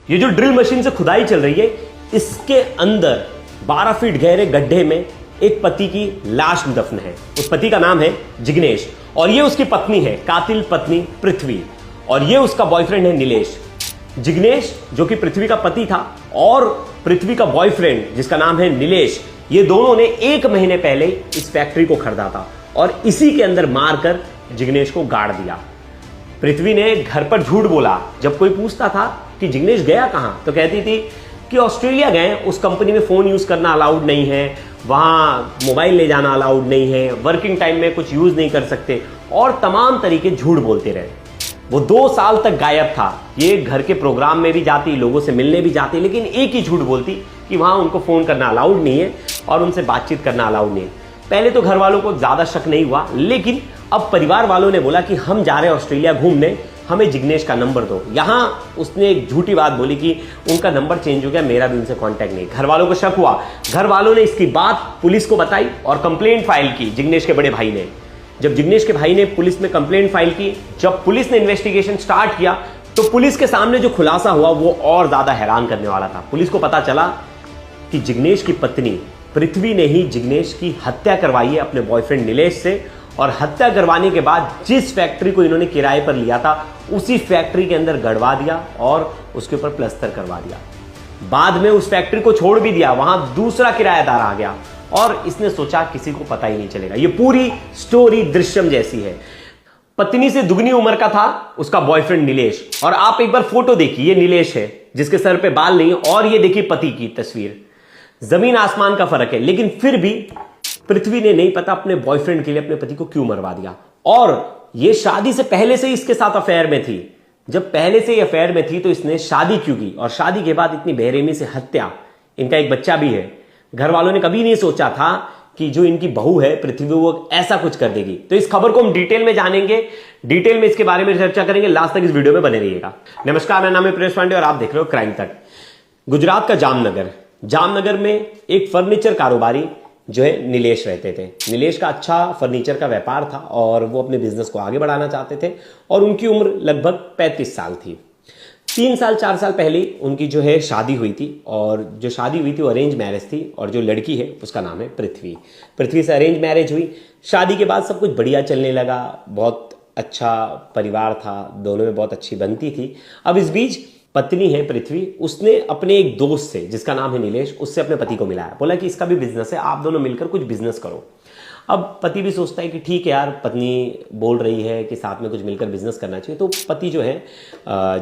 ये जो drill machine से खुदाई चल रही है, इसके अंदर 12 फीट गहरे गड्ढे में एक पति की लाश दफन है। उस पति का नाम है जिग्नेश और ये उसकी पत्नी है, कातिल पत्नी पृथ्वी, और ये उसका बॉयफ्रेंड है नीलेश। जिग्नेश जो कि पृथ्वी का पति था और पृथ्वी का बॉयफ्रेंड जिसका नाम है नीलेश, ये दोनों ने 1 महीने पहले इस फैक्ट्री को खरीदा था और इसी के अंदर मारकर जिग्नेश को गाड़ दिया। पृथ्वी ने घर पर झूठ बोला। जब कोई पूछता था कि जिग्नेश गया कहां, तो कहती थी कि ऑस्ट्रेलिया गए, उस कंपनी में फोन यूज करना अलाउड नहीं है, वहां मोबाइल ले जाना अलाउड नहीं है, वर्किंग टाइम में कुछ यूज नहीं कर सकते, और तमाम तरीके झूठ बोलते रहे। वो 2 साल तक गायब था। ये घर के प्रोग्राम में भी जाती, लोगों से मिलने भी जाती, लेकिन एक ही झूठ बोलती कि वहां उनको फोन करना अलाउड नहीं है और उनसे बातचीत करना अलाउड नहीं है। पहले तो घर वालों को ज्यादा शक नहीं हुआ, लेकिन अब परिवार वालों ने बोला कि हम जा रहे हैं ऑस्ट्रेलिया घूमने, हमें जिग्नेश का नंबर दो। यहां उसने एक झूठी बात बोली कि उनका नंबर चेंज हो गया, मेरा भी उनसे कांटेक्ट नहीं। घर वालों को शक हुआ। घर वालों ने इसकी बात पुलिस को बताई और कंप्लेंट फाइल की जिग्नेश के बड़े भाई ने। जब जिग्नेश के भाई ने पुलिस में कंप्लेंट फाइल की, जब पुलिस ने इन्वेस्टिगेशन स्टार्ट किया, तो पुलिस के सामने जो खुलासा हुआ वो और ज्यादा हैरान करने वाला था। पुलिस को पता चला कि जिग्नेश की पत्नी पृथ्वी ने ही जिग्नेश की हत्या करवाई है अपने बॉयफ्रेंड नीलेश से, और हत्या करवाने के बाद जिस फैक्ट्री को इन्होंने किराए पर लिया था उसी फैक्ट्री के अंदर गड़वा दिया और उसके ऊपर प्लास्टर करवा दिया। बाद में उस फैक्ट्री को छोड़ भी दिया, वहां दूसरा किराएदार आ गया और इसने सोचा किसी को पता ही नहीं चलेगा। ये पूरी स्टोरी दृश्यम जैसी है। पत्नी से दुगनी उम्र का था उसका बॉयफ्रेंड नीलेश, और आप एक बार फोटो देखिए, ये नीलेश है जिसके सर पे बाल नहीं, और ये देखिए पति की तस्वीर। जमीन आसमान का फर्क है, लेकिन फिर भी पृथ्वी ने नहीं पता अपने बॉयफ्रेंड के लिए अपने पति को क्यों मरवा दिया। और ये शादी से पहले से इसके साथ अफेयर में थी। जब पहले से ये अफेयर में थी तो इसने शादी क्यों की, और शादी के बाद इतनी बेरहमी से हत्या। इनका एक बच्चा भी है। घर वालों ने कभी नहीं सोचा था कि जो इनकी बहू है पृथ्वी, वो ऐसा कुछ कर देगी। तो इस खबर को हम डिटेल में जानेंगे, डिटेल में इसके बारे में चर्चा करेंगे। लास्ट तक इस वीडियो में बने रहिएगा। नमस्कार, मेरा नाम है प्रेस पांडे और आप देख रहे हो क्राइम तक। गुजरात का जामनगर में एक फर्नीचर कारोबारी जो है नीलेश रहते थे। नीलेश का अच्छा फर्नीचर का व्यापार था और वो अपने बिजनेस को आगे बढ़ाना चाहते थे, और उनकी उम्र लगभग 35 साल थी। 4 साल पहले उनकी जो है शादी हुई थी, और जो शादी हुई थी वो अरेंज मैरिज थी, और जो लड़की है उसका नाम है पृथ्वी से अरेंज मैरिज हुई। शादी के बाद सब कुछ बढ़िया चलने लगा, बहुत अच्छा परिवार था, दोनों में बहुत अच्छी बनती थी। अब इस बीच पत्नी है पृथ्वी, उसने अपने एक दोस्त से जिसका नाम है नीलेश, उससे अपने पति को मिलाया, बोला कि इसका भी बिजनेस है, आप दोनों मिलकर कुछ बिजनेस करो। अब पति भी सोचता है कि ठीक है यार, पत्नी बोल रही है कि साथ में कुछ मिलकर बिजनेस करना चाहिए, तो पति जो है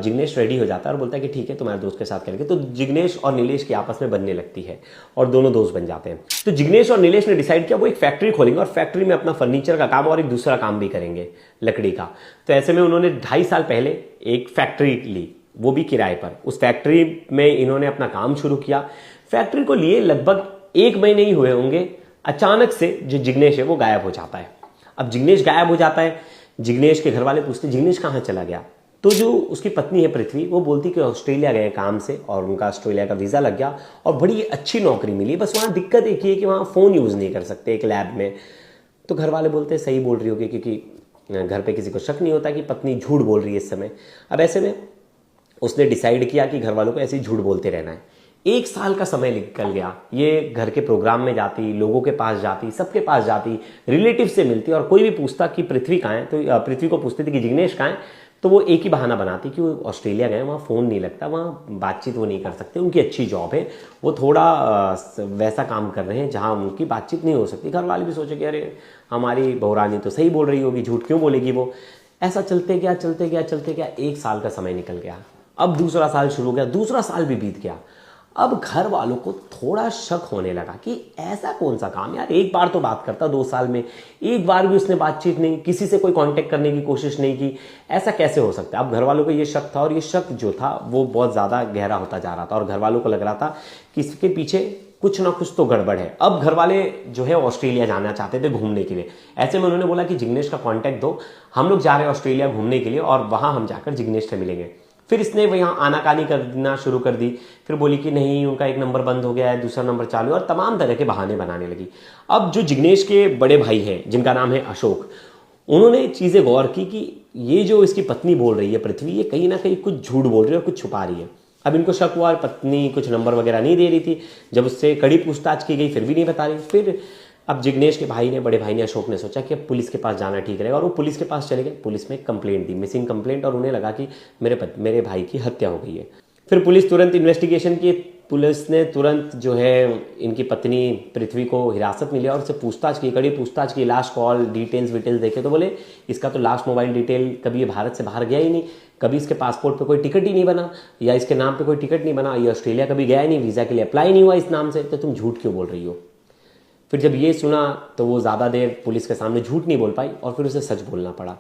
जिग्नेश रेडी हो जाता है और बोलता है कि ठीक है, तुम्हारे दोस्त के साथ करेंगे। तो जिग्नेश और नीलेश की आपस में बनने लगती है और दोनों दोस्त बन जाते हैं। तो जिग्नेश और नीलेश ने डिसाइड किया वो एक फैक्ट्री खोलेंगे और फैक्ट्री में अपना फर्नीचर का काम और एक दूसरा काम भी करेंगे, लकड़ी का। तो ऐसे में उन्होंने 2.5 साल पहले एक फैक्ट्री ली, वो भी किराए पर। उस फैक्ट्री में इन्होंने अपना काम शुरू किया। फैक्ट्री को लिए लगभग 1 महीने ही हुए होंगे, अचानक से जो जिग्नेश है वो गायब हो जाता है। अब जिग्नेश गायब हो जाता है, जिग्नेश के घर वाले पूछते जिग्नेश कहाँ चला गया। तो जो उसकी पत्नी है पृथ्वी, वो बोलती कि ऑस्ट्रेलिया गए काम से और उनका ऑस्ट्रेलिया का वीजा लग गया और बड़ी अच्छी नौकरी मिली, बस वहाँ दिक्कत एक ही है कि वहाँ फ़ोन यूज़ नहीं कर सकते एक लैब में। तो घर वाले बोलते सही बोल रही होगी, क्योंकि घर पर किसी को शक नहीं होता कि पत्नी झूठ बोल रही है इस समय। अब ऐसे में उसने डिसाइड किया कि घर वालों को ऐसे ही झूठ बोलते रहना है। 1 साल का समय निकल गया। ये घर के प्रोग्राम में जाती, लोगों के पास जाती, सबके पास जाती, रिलेटिव से मिलती, और कोई भी पूछता कि पृथ्वी कहाँ है, तो पृथ्वी को पूछती थी कि जिग्नेश कहाँ है, तो वो एक ही बहाना बनाती कि वो ऑस्ट्रेलिया गए, वहाँ फ़ोन नहीं लगता, वहाँ बातचीत वो नहीं कर सकते, उनकी अच्छी जॉब है, वो थोड़ा वैसा काम कर रहे हैं जहाँ उनकी बातचीत नहीं हो सकती। घर वाले भी सोचे कि अरे हमारी बहुरानी तो सही बोल रही होगी, झूठ क्यों बोलेगी वो। ऐसा चलते गया 1 साल का समय निकल गया। अब दूसरा साल शुरू हो गया, दूसरा साल भी बीत गया। अब घर वालों को थोड़ा शक होने लगा कि ऐसा कौन सा काम, यार एक बार तो बात करता 2 साल में, एक बार भी उसने बातचीत नहीं, किसी से कोई कांटेक्ट करने की कोशिश नहीं की, ऐसा कैसे हो सकता है। अब घर वालों को ये शक था, और ये शक जो था वो बहुत ज़्यादा गहरा होता जा रहा था, और घर वालों को लग रहा था कि इसके पीछे कुछ ना कुछ तो गड़बड़ है। अब घर वाले जो है ऑस्ट्रेलिया जाना चाहते थे घूमने के लिए। ऐसे में उन्होंने बोला कि जिग्नेश का कांटेक्ट दो, हम लोग जा रहे हैं ऑस्ट्रेलिया घूमने के लिए और वहाँ हम जाकर जिग्नेश से मिलेंगे। फिर इसने वो यहाँ आनाकानी करना शुरू कर दी। फिर बोली कि नहीं, उनका एक नंबर बंद हो गया है, दूसरा नंबर चालू है, और तमाम तरह के बहाने बनाने लगी। अब जो जिग्नेश के बड़े भाई हैं जिनका नाम है अशोक, उन्होंने चीज़ें गौर की कि ये जो इसकी पत्नी बोल रही है पृथ्वी, ये कहीं ना कहीं कुछ झूठ बोल रही है और कुछ छुपा रही है। अब इनको शक हुआ, पत्नी कुछ नंबर वगैरह नहीं दे रही थी। जब उससे कड़ी पूछताछ की गई फिर भी नहीं बता रही। फिर अब जिग्नेश के भाई ने, बड़े भाई ने, अशोक ने सोचा कि अब पुलिस के पास जाना ठीक रहेगा, और वो पुलिस के पास चले गए। पुलिस में कंप्लेंट दी, मिसिंग कंप्लेंट, और उन्हें लगा कि मेरे भाई की हत्या हो गई है। फिर पुलिस तुरंत इन्वेस्टिगेशन की। पुलिस ने तुरंत जो है इनकी पत्नी पृथ्वी को हिरासत में लिया और उससे पूछताछ की, कड़ी पूछताछ की। लास्ट कॉल डिटेल्स देखे तो बोले इसका तो लास्ट मोबाइल डिटेल कभी ये भारत से बाहर गया ही नहीं, कभी इसके पासपोर्ट पे कोई टिकट ही नहीं बना, या इसके नाम पे कोई टिकट नहीं बना, ये ऑस्ट्रेलिया कभी गया ही नहीं, वीज़ा के लिए अप्लाई नहीं हुआ इस नाम से, तो तुम झूठ क्यों बोल रही हो। फिर जब ये सुना तो वो ज़्यादा देर पुलिस के सामने झूठ नहीं बोल पाई और फिर उसे सच बोलना पड़ा।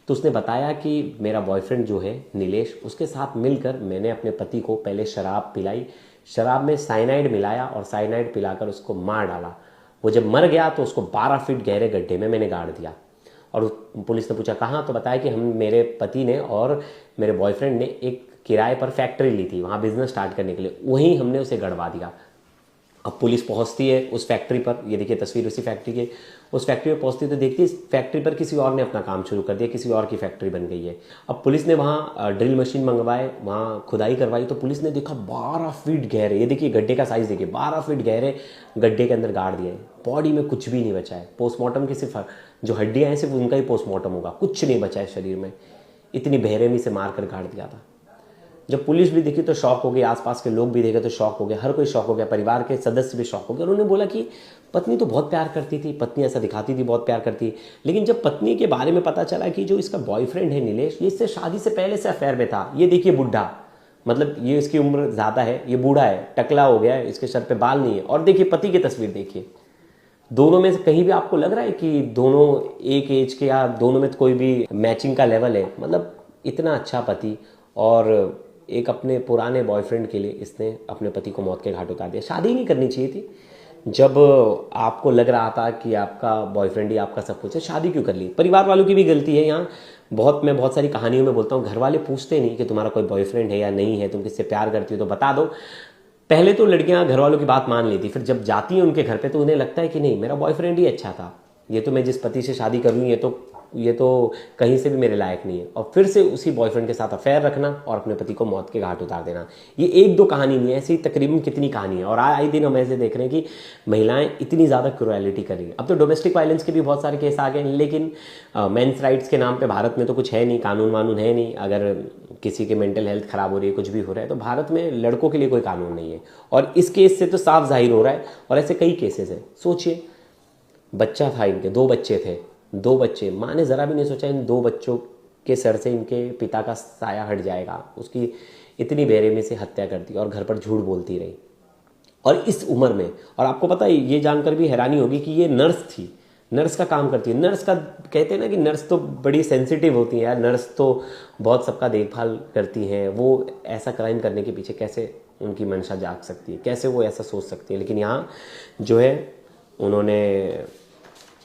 तो उसने बताया कि मेरा बॉयफ्रेंड जो है नीलेश, उसके साथ मिलकर मैंने अपने पति को पहले शराब पिलाई, शराब में साइनाइड मिलाया और साइनाइड पिलाकर उसको मार डाला। वो जब मर गया तो उसको 12 फीट गहरे गड्ढे में मैंने गाड़ दिया। और पुलिस ने पूछा कहाँ, तो बताया कि मेरे पति ने और मेरे बॉयफ्रेंड ने एक किराए पर फैक्ट्री ली थी वहाँ बिजनेस स्टार्ट करने के लिए, वहीं हमने उसे गड़वा दिया। अब पुलिस पहुंचती है उस फैक्ट्री पर, ये देखिए तस्वीर उसी फैक्ट्री की। उस फैक्ट्री में पहुंचती है तो देखती है इस फैक्ट्री पर किसी और ने अपना काम शुरू कर दिया, किसी और की फैक्ट्री बन गई है। अब पुलिस ने वहाँ ड्रिल मशीन मंगवाए, वहाँ खुदाई करवाई, तो पुलिस ने देखा 12 फीट गहरे, ये देखिए गड्ढे का साइज देखिए, 12 फीट गहरे गड्ढे के अंदर गाड़ दिया है। बॉडी में कुछ भी नहीं बचा है, पोस्टमार्टम की सिर्फ जो हड्डियाँ हैं सिर्फ उनका ही पोस्टमार्टम होगा, कुछ नहीं बचा है शरीर में। इतनी बेरहमी से मार कर गाड़ दिया था। जब पुलिस भी देखी तो शॉक हो गई, आसपास के लोग भी देखे तो शॉक हो गए, हर कोई शॉक हो गया, परिवार के सदस्य भी शॉक हो गए। उन्होंने बोला कि पत्नी तो बहुत प्यार करती थी, पत्नी ऐसा दिखाती थी बहुत प्यार करती, लेकिन जब पत्नी के बारे में पता चला कि जो इसका बॉयफ्रेंड है नीलेश, ये इससे शादी से पहले से अफेयर में था। ये देखिए बुढ़ा, मतलब ये इसकी उम्र ज़्यादा है, ये बूढ़ा है, टकला हो गया है, इसके सर पे बाल नहीं है। और देखिए पति की तस्वीर देखिए, दोनों में से कहीं भी आपको लग रहा है कि दोनों एक एज के या दोनों में कोई भी मैचिंग का लेवल है। मतलब इतना अच्छा पति, और एक अपने पुराने बॉयफ्रेंड के लिए इसने अपने पति को मौत के घाट उतार दिया। शादी नहीं करनी चाहिए थी, जब आपको लग रहा था कि आपका बॉयफ्रेंड ही आपका सब कुछ है, शादी क्यों कर ली। परिवार वालों की भी गलती है यहाँ। मैं बहुत सारी कहानियों में बोलता हूँ, घर वाले पूछते नहीं कि तुम्हारा कोई बॉयफ्रेंड है या नहीं है, तुम किससे प्यार करती हो तो बता दो। पहले तो लड़कियां घर वालों की बात मान लेती, फिर जब जाती हैं उनके घर पे तो उन्हें लगता है कि नहीं, मेरा बॉयफ्रेंड ही अच्छा था, ये तो मैं जिस पति से शादी कर लूँ ये तो कहीं से भी मेरे लायक नहीं है। और फिर से उसी बॉयफ्रेंड के साथ अफेयर रखना और अपने पति को मौत के घाट उतार देना। ये एक दो कहानी नहीं है, ऐसी तकरीबन कितनी कहानी है। और आए दिन हम ऐसे देख रहे हैं कि महिलाएं इतनी ज़्यादा क्रूएलिटी कर रही है। अब तो डोमेस्टिक वायलेंस के भी बहुत सारे केस आ गए हैं, लेकिन मेंस राइट्स के नाम पे भारत में तो कुछ है नहीं, कानून वानून है नहीं। अगर किसी की मेंटल हेल्थ खराब हो रही है, कुछ भी हो रहा है, तो भारत में लड़कों के लिए कोई कानून नहीं है। और इस केस से तो साफ जाहिर हो रहा है, और ऐसे कई केसेस हैं। सोचिए, बच्चा था इनके, 2 बच्चे थे, 2 बच्चे, माँ ने ज़रा भी नहीं सोचा इन 2 बच्चों के सर से इनके पिता का साया हट जाएगा। उसकी इतनी बेरहमी से हत्या कर दी और घर पर झूठ बोलती रही, और इस उम्र में। और आपको पता है, ये जानकर भी हैरानी होगी कि ये नर्स थी, नर्स का काम करती है। नर्स का कहते हैं ना कि नर्स तो बड़ी सेंसिटिव होती है यार, नर्स तो बहुत सबका देखभाल करती हैं। वो ऐसा क्राइम करने के पीछे कैसे उनकी मंशा जाग सकती है, कैसे वो ऐसा सोच सकती है। लेकिन यहाँ जो है उन्होंने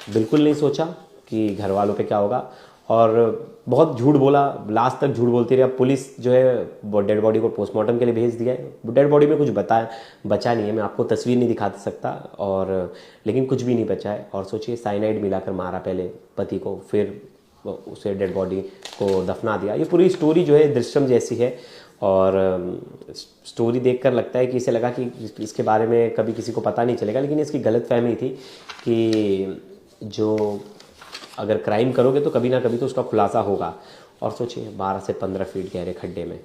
बिल्कुल नहीं सोचा कि घर वालों पे क्या होगा, और बहुत झूठ बोला, लास्ट तक झूठ बोलती रही। अब पुलिस जो है डेड बॉडी को पोस्टमार्टम के लिए भेज दिया है। डेड बॉडी में कुछ बचा नहीं है, मैं आपको तस्वीर नहीं दिखा सकता, और लेकिन कुछ भी नहीं बचा है। और सोचिए, साइनाइड मिलाकर मारा पहले पति को, फिर उसे डेड बॉडी को दफना दिया। ये पूरी स्टोरी जो है दृश्यम जैसी है, और स्टोरी देखकर लगता है कि इसे लगा कि इसके बारे में कभी किसी को पता नहीं चलेगा, लेकिन इसकी गलतफहमी थी कि जो अगर क्राइम करोगे तो कभी ना कभी तो उसका खुलासा होगा। और सोचिए, 12 से 15 फीट गहरे खड्डे में।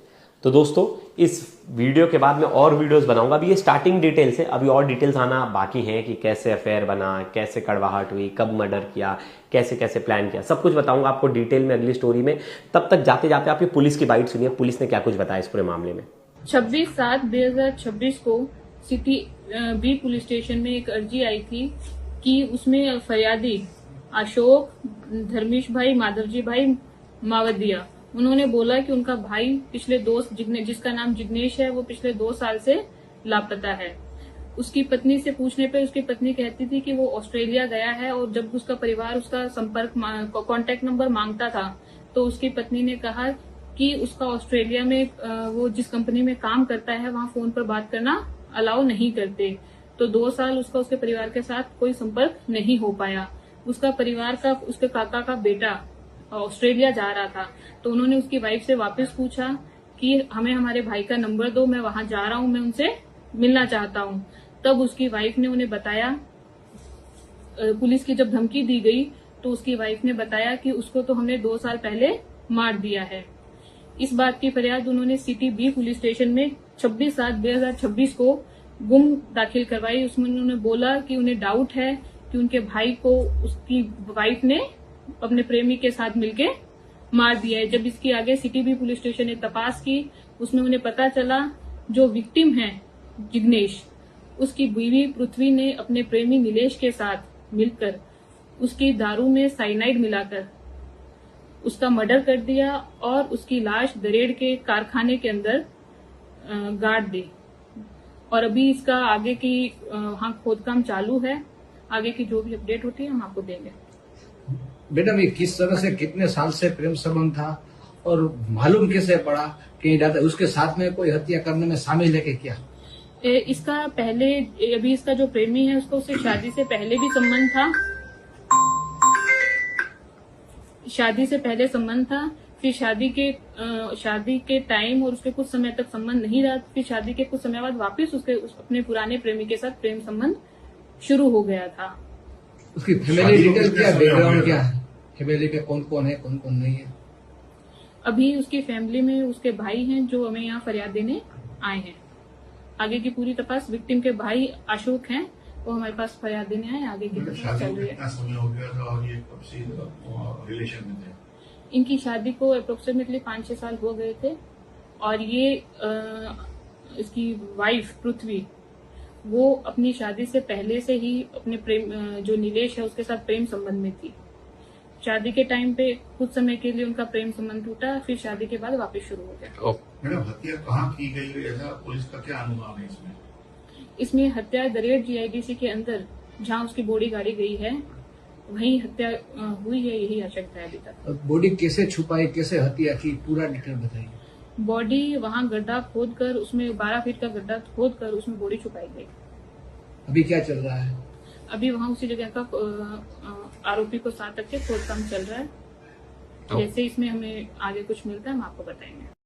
तो दोस्तों, इस वीडियो के बाद मैं और वीडियोस बनाऊंगा। अभी ये स्टार्टिंग डिटेल्स है, अभी और डिटेल्स आना बाकी हैं कि कैसे अफेयर बना, कैसे कड़वाहट हुई, कब मर्डर किया, कैसे कैसे प्लान किया, सब कुछ बताऊंगा आपको डिटेल में अगली स्टोरी में। तब तक जाते जाते आप ये पुलिस की बाइट सुनिए, पुलिस ने क्या कुछ बताया इस पूरे मामले में। 26/7/2026 को सिटी बी पुलिस स्टेशन में एक अर्जी आई थी कि उसमें फरियादी अशोक धर्मेश भाई माधवजी भाई मावदिया, उन्होंने बोला कि उनका भाई पिछले 2 जिसका नाम जिग्नेश है, वो पिछले 2 साल से लापता है। उसकी पत्नी से पूछने पे उसकी पत्नी कहती थी कि वो ऑस्ट्रेलिया गया है, और जब उसका परिवार उसका कांटेक्ट नंबर मांगता था तो उसकी पत्नी ने कहा कि उसका ऑस्ट्रेलिया में वो जिस कंपनी में काम करता है वहां फोन पर बात करना अलाउ नहीं करते। तो 2 साल उसके परिवार के साथ कोई संपर्क नहीं हो पाया। उसका परिवार का, उसके काका का बेटा ऑस्ट्रेलिया जा रहा था, तो उन्होंने उसकी वाइफ से वापस पूछा कि हमें हमारे भाई का नंबर दो, मैं वहां जा रहा हूं, मैं उनसे मिलना चाहता हूं। तब उसकी वाइफ ने उन्हें बताया, पुलिस की जब धमकी दी गई तो उसकी वाइफ ने बताया कि उसको तो हमने 2 साल पहले मार दिया है। इस बात की फरियाद उन्होंने सिटी बी पुलिस स्टेशन में 26/7/2026 को गुम दाखिल करवाई। उसमें उन्होंने बोला कि उन्हें डाउट है कि उनके भाई को उसकी वाइफ ने अपने प्रेमी के साथ मिलके मार दिया है। जब इसकी आगे सिटी बी पुलिस स्टेशन ने तपास की, उसमें उन्हें पता चला जो विक्टिम है जिग्नेश, उसकी बीवी पृथ्वी ने अपने प्रेमी नीलेश के साथ मिलकर उसकी दारू में साइनाइड मिलाकर उसका मर्डर कर दिया और उसकी लाश दरेड़ के कारखाने के अंदर गाड़ दी। और अभी इसका आगे की वहां खोदकाम चालू है। आगे की जो भी अपडेट होती है हम आपको देंगे। मैडम, ये किस तरह से, कितने साल से प्रेम संबंध था और मालूम कैसे पड़ा कि दादा उसके साथ में कोई हत्या करने में शामिल है कि क्या? इसका पहले, अभी इसका जो प्रेमी है उसका उससे शादी से पहले भी संबंध था। शादी से पहले संबंध था, फिर शादी के टाइम और उसके कुछ समय तक संबंध नहीं रहा। फिर शादी के कुछ समय बाद वापस अपने पुराने प्रेमी के साथ प्रेम संबंध शुरू हो गया था। उसकी फैमिली डिटेल क्या, बैकग्राउंड क्या है, फैमिली पे कौन कौन है, कौन कौन नहीं है? अभी उसकी फैमिली में उसके भाई हैं जो हमें यहाँ फरियाद देने आए हैं। आगे की पूरी तपास, विक्टिम के भाई अशोक हैं, वो हमारे पास फरियाद देने आए। आगे की तपास चल रही है। कितना समय हो गया था और ये कब से रिलेशन में थे? इनकी शादी को अप्रोक्सीमेटली 5-6 साल हो गए थे। और ये इसकी वाइफ पृथ्वी, वो अपनी शादी से पहले से ही अपने प्रेम, जो नीलेश है उसके साथ प्रेम संबंध में थी। शादी के टाइम पे कुछ समय के लिए उनका प्रेम संबंध टूटा, फिर शादी के बाद वापस शुरू हो गया। मैडम, हत्या कहाँ की गई, ऐसा पुलिस का क्या अनुमान है इसमें? इसमें हत्या दरेड़ जीआईडीसी के अंदर जहां उसकी बॉडी गाड़ी गई है वहीं हत्या हुई है, यही आशंका है अभी तक। बॉडी कैसे छुपाई, कैसे हत्या की, पूरा डिटेल बताइए। बॉडी वहां गड्ढा खोदकर, उसमें 12 फीट का गड्ढा खोदकर उसमें बॉडी छुपाई गई। अभी क्या चल रहा है? अभी वहां उसी जगह का आरोपी को साथ रख के खोदकाम चल रहा है। जैसे इसमें हमें आगे कुछ मिलता है हम आपको बताएंगे।